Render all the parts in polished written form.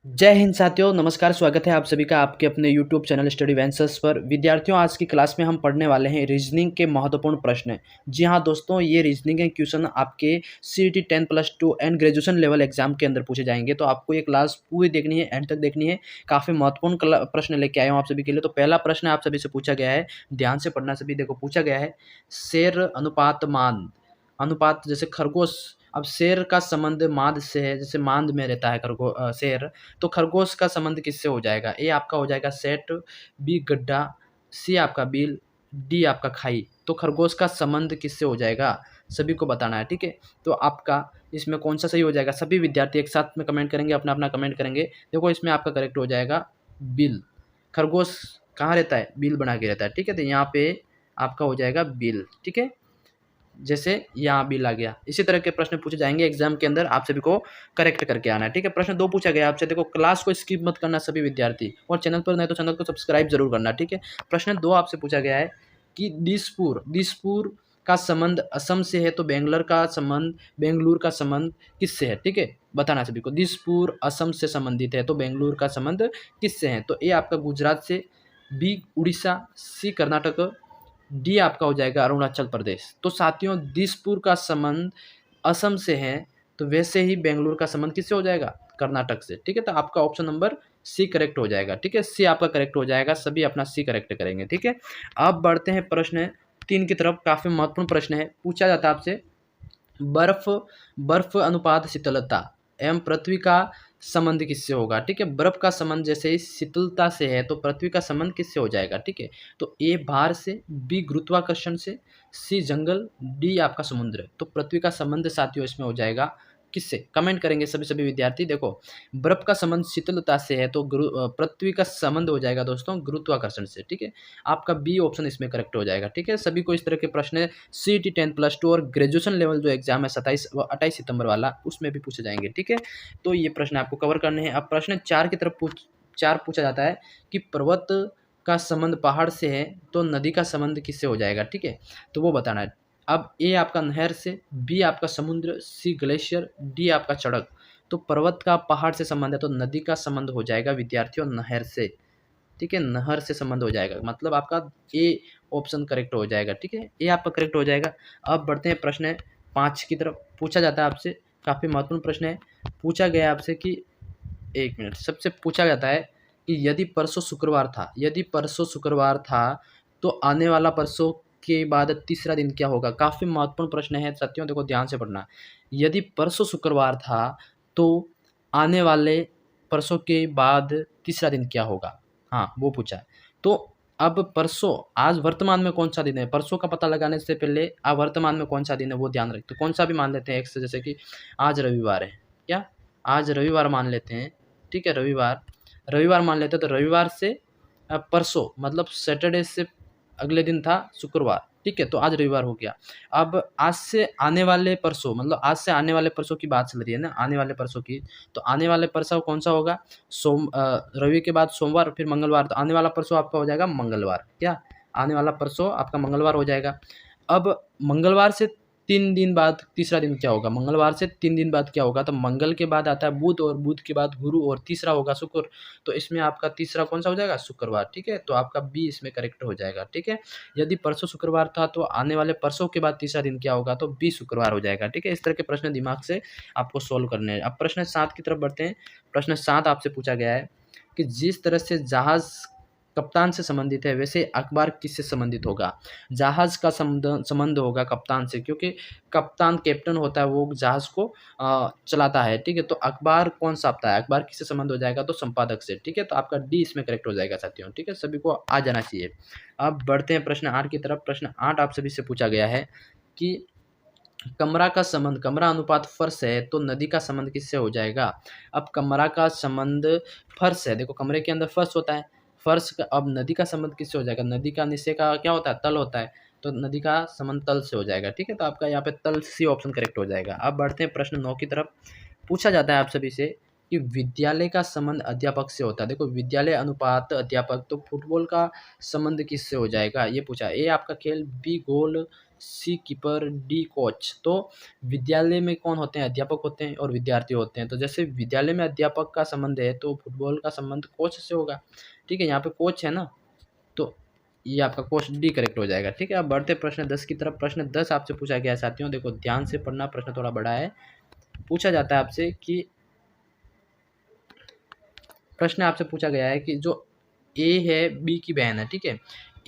जय हिंद साथियों, नमस्कार। स्वागत है आप सभी का आपके अपने यूट्यूब चैनल स्टडी वेंचर्स पर। विद्यार्थियों, आज की क्लास में हम पढ़ने वाले हैं रीजनिंग के महत्वपूर्ण प्रश्न। जी हाँ दोस्तों, ये रीजनिंग के क्वेश्चन आपके CET 10+2 and graduation level exam के अंदर पूछे जाएंगे। तो आपको ये क्लास पूरी देखनी है, एंड तक देखनी है। काफ़ी महत्वपूर्ण प्रश्न लेके आया हूँ आप सभी के लिए। तो पहला प्रश्न आप सभी से पूछा गया है, ध्यान से पढ़ना सभी। देखो, पूछा गया है शेर अनुपात मांद अनुपात, जैसे खरगोश। अब शेर का संबंध मांद से है, जैसे मांद में रहता है शेर। तो खरगोश का संबंध किससे हो जाएगा? ए आपका हो जाएगा सेट, बी गड्ढा, सी आपका बिल, डी आपका खाई। तो खरगोश का संबंध किससे हो जाएगा, सभी को बताना है, ठीक है। तो आपका इसमें कौन सा सही हो जाएगा? सभी विद्यार्थी एक साथ में कमेंट करेंगे, अपना अपना कमेंट करेंगे। देखो, इसमें आपका करेक्ट हो जाएगा बिल। खरगोश कहाँ रहता है? बिल बना के रहता है, ठीक है। तो यहाँ पे आपका हो जाएगा बिल, ठीक है। जैसे यहाँ बिल आ गया। इसी तरह के प्रश्न पूछे जाएंगे एग्जाम के अंदर, आप सभी को करेक्ट करके आना है, ठीक है। प्रश्न 2 पूछा गया आपसे। देखो, क्लास को स्किप मत करना सभी विद्यार्थी, और चैनल पर नहीं तो चैनल को सब्सक्राइब जरूर करना, ठीक है। प्रश्न 2 आपसे पूछा गया है कि दिसपुर का संबंध असम से है, तो बेंगलुरु का संबंध किससे है, ठीक है। बताना सभी को। दिसपुर असम से संबंधित है, तो बेंगलुरु का संबंध किससे है? तो ए आपका गुजरात से, बी उड़ीसा, सी कर्नाटक, डी आपका हो जाएगा अरुणाचल प्रदेश। तो साथियों, दिसपुर का संबंध असम से है, तो वैसे ही बेंगलुरु का संबंध किससे हो जाएगा? कर्नाटक से, ठीक है। तो आपका ऑप्शन नंबर सी करेक्ट हो जाएगा, ठीक है। सी आपका करेक्ट हो जाएगा, सभी अपना सी करेक्ट करेंगे, ठीक है। अब बढ़ते हैं प्रश्न 3 की तरफ। काफी महत्वपूर्ण प्रश्न है, पूछा जाता है आपसे बर्फ बर्फ अनुपात शीतलता एवं पृथ्वी का संबंध किससे होगा, ठीक है। बर्फ का संबंध जैसे ही शीतलता से है, तो पृथ्वी का संबंध किससे हो जाएगा, ठीक है। तो ए भार से, बी गुरुत्वाकर्षण से, सी जंगल, डी आपका समुद्र। तो पृथ्वी का संबंध साथियों इसमें हो जाएगा किससे? कमेंट करेंगे सभी सभी विद्यार्थी। देखो, बर्फ का संबंध शीतलता से है, तो पृथ्वी का संबंध हो जाएगा दोस्तों गुरुत्वाकर्षण से, ठीक है। आपका बी ऑप्शन इसमें करेक्ट हो जाएगा, ठीक है। सभी को इस तरह के प्रश्न सीईटी 10+2 और ग्रेजुएशन लेवल जो एग्जाम है 27 व 28 सितंबर वाला, उसमें भी पूछे जाएंगे, ठीक है। तो ये प्रश्न आपको कवर करने हैं। अब प्रश्न 4 की तरफ चार पूछा जाता है कि पर्वत का संबंध पहाड़ से है, तो नदी का संबंध किससे हो जाएगा, ठीक है। तो वो बताना है। अब ए आपका नहर से, बी आपका समुद्र, सी ग्लेशियर, डी आपका सड़क। तो पर्वत का पहाड़ से संबंध है, तो नदी का संबंध हो जाएगा विद्यार्थियों नहर से, ठीक है। नहर से संबंध हो जाएगा, मतलब आपका ए ऑप्शन करेक्ट हो जाएगा, ठीक है। ए आपका करेक्ट हो जाएगा। अब बढ़ते हैं प्रश्न 5 की तरफ। पूछा जाता है आपसे, काफ़ी महत्वपूर्ण प्रश्न है। पूछा गया आपसे कि 1 मिनट, सबसे पूछा जाता है कि यदि परसों शुक्रवार था, तो आने वाला परसों के बाद तीसरा दिन क्या होगा? काफ़ी महत्वपूर्ण प्रश्न है साथियों, देखो ध्यान से पढ़ना। यदि परसों शुक्रवार था, तो आने वाले परसों के बाद तीसरा दिन क्या होगा? हाँ, वो पूछा है। तो अब परसों, आज वर्तमान में कौन-सा दिन है? परसों का पता लगाने से पहले आप वर्तमान में कौन-सा दिन है वो ध्यान रखते, कौन-सा भी मान लेते हैं एक्स, जैसे कि आज रविवार है, क्या? आज रविवार मान लेते हैं, ठीक है। रविवार मान लेते हैं, तो रविवार से परसों मतलब सैटरडे से अगले दिन था शुक्रवार, ठीक है। तो आज रविवार हो गया। अब आज से आने वाले परसों, मतलब आज से आने वाले परसों की बात चल रही है ना, आने वाले परसों की। तो आने वाले परसों कौन-सा होगा? रवि के बाद सोमवार, फिर मंगलवार। तो आने वाला परसों आपका हो जाएगा मंगलवार, क्या? आने वाला परसों आपका मंगलवार हो जाएगा। अब मंगलवार से 3 दिन बाद तीसरा दिन क्या होगा? मंगलवार से 3 दिन बाद क्या होगा? तो मंगल के बाद आता है बुध, और बुध के बाद गुरु, और तीसरा होगा शुक्र। तो इसमें आपका तीसरा कौन-सा हो जाएगा? शुक्रवार, ठीक है। तो आपका बी इसमें करेक्ट हो जाएगा, ठीक है। यदि परसों शुक्रवार था, तो आने वाले परसों के बाद तीसरा दिन क्या होगा? तो बी शुक्रवार हो जाएगा, ठीक है। इस तरह के प्रश्न दिमाग से आपको सॉल्व करने हैं। अब प्रश्न 7 की तरफ बढ़ते हैं। प्रश्न 7 आपसे पूछा गया है कि जिस तरह से जहाज़ कप्तान से संबंधित है, वैसे अखबार किससे संबंधित होगा? जहाज़ का संबंध होगा कप्तान से, क्योंकि कप्तान कैप्टन होता है, वो जहाज़ को चलाता है, ठीक है। तो अखबार कौन छापता है? अखबार किससे संबंध हो जाएगा? तो संपादक से, ठीक है। तो आपका डी इसमें करेक्ट हो जाएगा साथियों, ठीक है। सभी को आ जाना चाहिए। अब बढ़ते हैं प्रश्न 8 की तरफ। प्रश्न 8 आप सभी से पूछा गया है कि कमरा अनुपात फर्श है, तो नदी का संबंध किससे हो जाएगा? अब कमरा का संबंध फर्श है, देखो कमरे के अंदर फर्श होता है, फर्श का अब नदी का संबंध किससे हो जाएगा? नदी का नीचे का क्या होता है? तल होता है, तो नदी का संबंध तल से हो जाएगा, ठीक है। तो आपका यहाँ पे तल सी ऑप्शन करेक्ट हो जाएगा। अब बढ़ते हैं प्रश्न 9 की तरफ। पूछा जाता है आप सभी से कि विद्यालय का संबंध अध्यापक से होता है। देखो, विद्यालय अनुपात अध्यापक, तो फुटबॉल का संबंध किससे हो जाएगा? ये पूछा। ए आपका खेल, बी गोल, सी कीपर, डी कोच। तो विद्यालय में कौन होते हैं? अध्यापक होते हैं और विद्यार्थी होते हैं। तो जैसे विद्यालय में अध्यापक का संबंध है तो फुटबॉल का संबंध कोच से होगा। ठीक है, यहाँ पे कोच है ना, तो ये आपका कोच डी करेक्ट हो जाएगा। ठीक है, अब बढ़ते प्रश्न 10 की तरफ। प्रश्न 10 आपसे पूछा गया है साथियों, देखो ध्यान से पढ़ना, प्रश्न थोड़ा बड़ा है। पूछा जाता है आपसे कि प्रश्न आपसे पूछा गया है कि जो ए है बी की बहन है। ठीक है,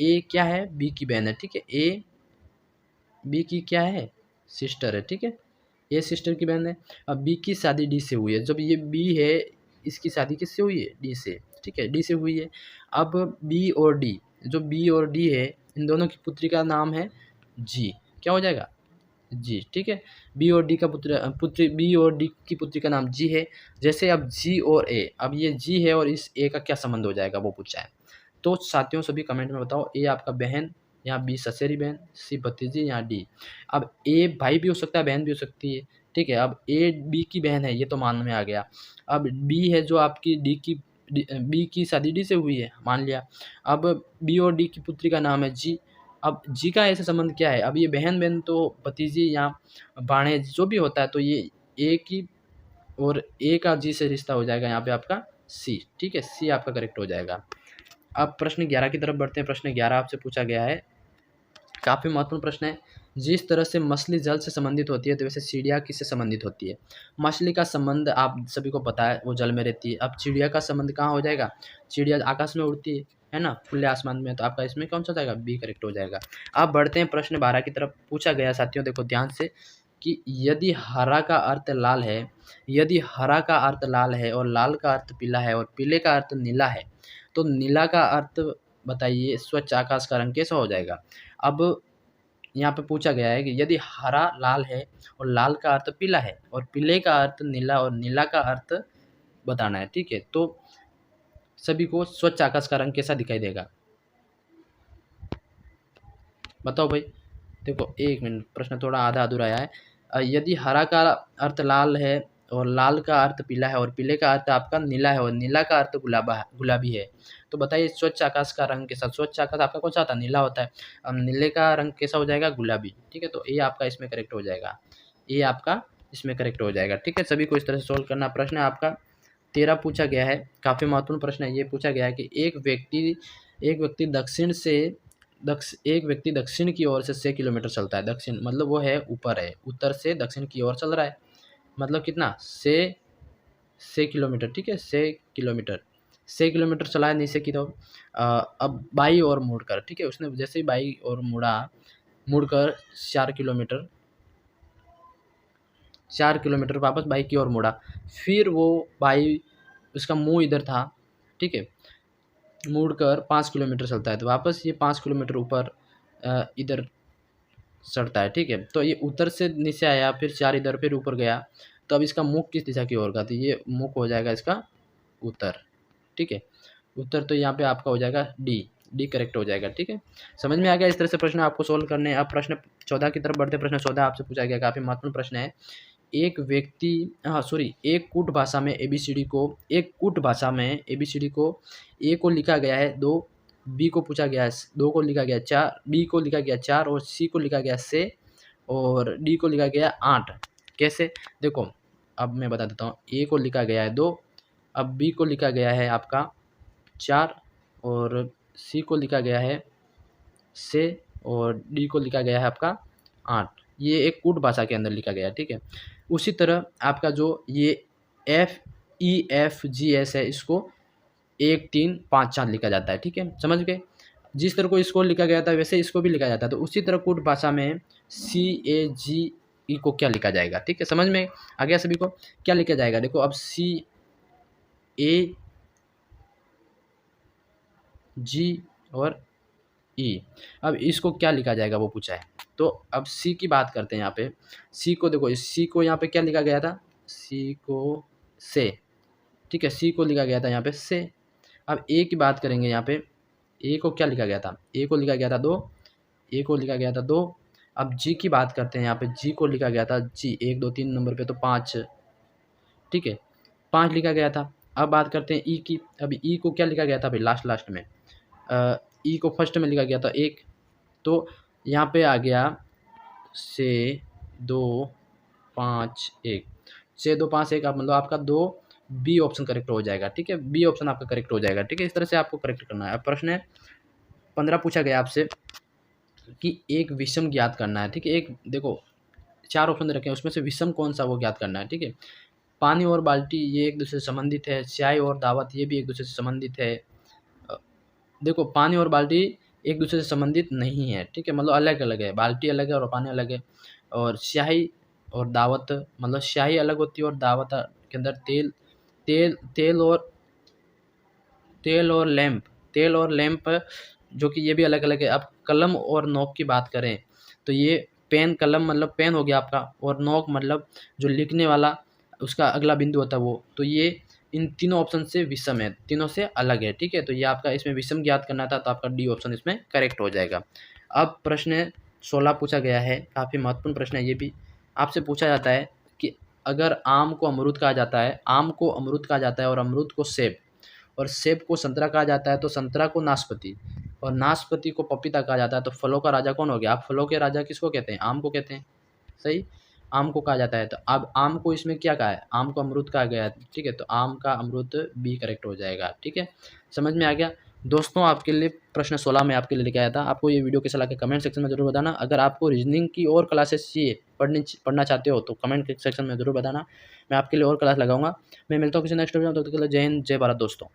ए क्या है? बी की बहन है। ठीक है, ए बी की क्या है? सिस्टर है। ठीक है, ए सिस्टर की बहन है। अब बी की शादी डी से हुई है। जब ये बी है, इसकी शादी किससे हुई है? डी से। ठीक है, डी से हुई है। अब बी और डी, जो बी और डी है, इन दोनों की पुत्री का नाम है जी। क्या हो जाएगा? जी। ठीक है, बी और डी का पुत्री बी और डी की पुत्री का नाम जी है। जैसे अब जी और ए, अब ये जी है और इस ए का क्या संबंध हो जाएगा वो पूछा है। तो साथियों सभी कमेंट में बताओ, ए आपका बहन, यहाँ बी ससेरी बहन, सी भतीजी, यहाँ डी। अब ए भाई भी हो सकता है, बहन भी हो सकती है। ठीक है, अब ए बी की बहन है, ये तो मान में आ गया। अब बी है जो आपकी बी की शादी डी से हुई है, मान लिया। अब बी और डी की पुत्री का नाम है जी। अब जी का ऐसे संबंध क्या है? अब ये बहन तो भतीजी या भाणेज जो भी होता है, तो ये ए की और ए का जी से रिश्ता हो जाएगा यहाँ पे आपका सी। ठीक है, सी आपका करेक्ट हो जाएगा। अब प्रश्न 11 की तरफ बढ़ते हैं। प्रश्न 11 आपसे पूछा गया है, काफ़ी महत्वपूर्ण प्रश्न है। जिस तरह से मछली जल से संबंधित होती है, तो वैसे चिड़िया किससे संबंधित होती है? मछली का संबंध आप सभी को पता है, वो जल में रहती है। अब चिड़िया का संबंध कहाँ हो जाएगा? चिड़िया आकाश में उड़ती है ना, खुले आसमान में। तो आपका इसमें कौन सा हो जाएगा? बी करेक्ट हो जाएगा। अब बढ़ते हैं प्रश्न 12 की तरफ। पूछा गया साथियों, देखो ध्यान से, कि यदि हरा का अर्थ लाल है, यदि हरा का अर्थ लाल है और लाल का अर्थ पीला है और पीले का अर्थ नीला है, तो नीला का अर्थ बताइए स्वच्छ आकाश का रंग कैसा हो जाएगा? अब यहाँ पे पूछा गया है कि यदि हरा लाल है और लाल का अर्थ पीला है और पीले का अर्थ नीला और नीला का अर्थ बताना है। ठीक है, तो सभी को स्वच्छ आकाश का रंग कैसा दिखाई देगा? बताओ भाई। देखो एक मिनट, प्रश्न थोड़ा आधा अधूरा आया है। यदि हरा का अर्थ लाल है और लाल का अर्थ पीला है और पीले का अर्थ आपका नीला है और नीला का अर्थ गुलाबी है, तो बताइए स्वच्छ आकाश का रंग कैसा? स्वच्छ आकाश आपका कौन सा आता है? नीला होता है। अब नीले का रंग कैसा हो जाएगा? गुलाबी। ठीक है, तो ये आपका इसमें करेक्ट हो जाएगा। ये आपका इसमें करेक्ट हो जाएगा। ठीक है, सभी को इस तरह से सोल्व करना। प्रश्न आपका 13 पूछा गया है, काफ़ी महत्वपूर्ण प्रश्न है। ये पूछा गया है कि एक व्यक्ति दक्षिण की ओर से 6 किलोमीटर चलता है। दक्षिण मतलब वो है ऊपर है, उत्तर से दक्षिण की ओर चल रहा है। मतलब कितना? 6 किलोमीटर। ठीक है, 6 किलोमीटर चला है नीचे की तरफ। अब बाई ओर मुड़कर, ठीक है, उसने जैसे ही बाई ओर मुड़कर 4 किलोमीटर वापस बाई की ओर मुड़ा। फिर वो बाई, उसका मुंह इधर था। ठीक है, मुड़कर 5 किलोमीटर चलता है, तो वापस ये 5 किलोमीटर ऊपर इधर चढ़ता है। ठीक है, तो ये उत्तर से नीचे आया, फिर 4 इधर, फिर ऊपर गया। तो अब इसका मुख किस दिशा की ओर का? तो ये मुख हो जाएगा इसका उत्तर। ठीक है, उत्तर तो यहाँ पे आपका हो जाएगा डी करेक्ट हो जाएगा। ठीक है, समझ में आ गया? इस तरह से प्रश्न आपको सोल्व करने हैं। अब प्रश्न 14 की तरफ बढ़ते। प्रश्न 14 आपसे पूछा गया, काफ़ी महत्वपूर्ण प्रश्न है। एक कूट भाषा में एबीसीडी को ए को लिखा गया है 2, बी को पूछा गया है 2 को लिखा गया 4, बी को लिखा गया 4 और सी को लिखा गया 6 और डी को लिखा गया 8। कैसे? देखो अब मैं बता देता हूँ। ए को लिखा गया है 2, अब बी को लिखा गया है आपका 4 और सी को लिखा गया है 6 और डी को लिखा गया है आपका 8। ये एक कूट भाषा के अंदर लिखा गया है। ठीक है, उसी तरह आपका जो ये FEFGS है, इसको 1 3 5 4 लिखा जाता है। ठीक है, समझ गए? जिस तरह को इसको लिखा गया था वैसे इसको भी लिखा जाता है। तो उसी तरह कूट भाषा में CAGE को क्या लिखा जाएगा? ठीक है, समझ में आ गया सभी को? क्या लिखा जाएगा? देखो अब CAG और E, अब इसको क्या लिखा जाएगा वो पूछा है। तो अब सी की बात करते हैं। यहाँ पे सी को देखो, इस सी को यहाँ पे क्या लिखा गया था? सी को से। ठीक है, सी को लिखा गया था यहाँ पे से। अब ए की बात करेंगे। यहाँ पे ए को क्या लिखा गया था? ए को लिखा गया था 2, ए को लिखा गया था 2। अब जी की बात करते हैं। यहाँ पे जी को लिखा गया था जी 1 2 3 नंबर पे तो 5। ठीक है, 5 लिखा गया था। अब बात करते हैं ई की। अब ई को क्या लिखा गया था भाई? लास्ट में ई को फर्स्ट में लिखा गया था 1। तो यहाँ पे आ गया 6 2 5 1, 6 2 5 1, आप मतलब आपका 2 बी ऑप्शन करेक्ट हो जाएगा। ठीक है, बी ऑप्शन आपका करेक्ट हो जाएगा। ठीक है, इस तरह से आपको करेक्ट करना है। अब प्रश्न है 15 पूछा गया आपसे कि एक विषम ज्ञात करना है। ठीक है, एक देखो 4 ऑप्शन दे रखे हैं, उसमें से विषम कौन सा वो ज्ञात करना है। ठीक है, पानी और बाल्टी ये एक दूसरे से संबंधित है, चाय और दावत ये भी एक दूसरे से संबंधित है। अ, देखो पानी और बाल्टी एक दूसरे से संबंधित नहीं है। ठीक है, मतलब अलग अलग है, बाल्टी अलग है और पानी अलग है। और स्याही और दावत, मतलब स्याही अलग होती है और दावत के अंदर तेल तेल तेल और लैंप तेल और लैंप जो कि ये भी अलग अलग है। अब कलम और नोक की बात करें तो ये पेन, कलम मतलब पेन हो गया आपका, और नोक मतलब जो लिखने वाला उसका अगला बिंदु होता है वो। तो ये इन तीनों ऑप्शन से विषम है, तीनों से अलग है। ठीक है, तो ये आपका इसमें विषम ज्ञात करना था, तो आपका डी ऑप्शन इसमें करेक्ट हो जाएगा। अब प्रश्न 16 पूछा गया है, काफ़ी महत्वपूर्ण प्रश्न है ये भी। आपसे पूछा जाता है कि अगर आम को अमरूद कहा जाता है, आम को अमरूद कहा जाता है और अमरूद को सेब, और सेब को संतरा कहा जाता है, तो संतरा को नाशपाती, और नाशपाती को पपीता कहा जाता है, तो फलों का राजा कौन हो गया? आप फलों के राजा किसको कहते हैं? आम को कहते हैं। सही, आम को कहा जाता है। तो अब आम को इसमें क्या कहा है? आम को अमरूद कहा गया है। ठीक है, तो आम का अमरूद बी करेक्ट हो जाएगा। ठीक है, समझ में आ गया दोस्तों। आपके लिए प्रश्न 16 में आपके लिए लेके आया था। आपको ये वीडियो कैसा लगा कमेंट सेक्शन में जरूर बताना। अगर आपको रीजनिंग की और क्लासेस चाहिए, पढ़ना चाहते हो, तो कमेंट सेक्शन में जरूर बताना। मैं आपके लिए और क्लास लगाऊंगा। मैं मिलता हूँ किसी नेक्स्ट वीडियो में, तब तक के लिए जय हिंद, जय भारत दोस्तों।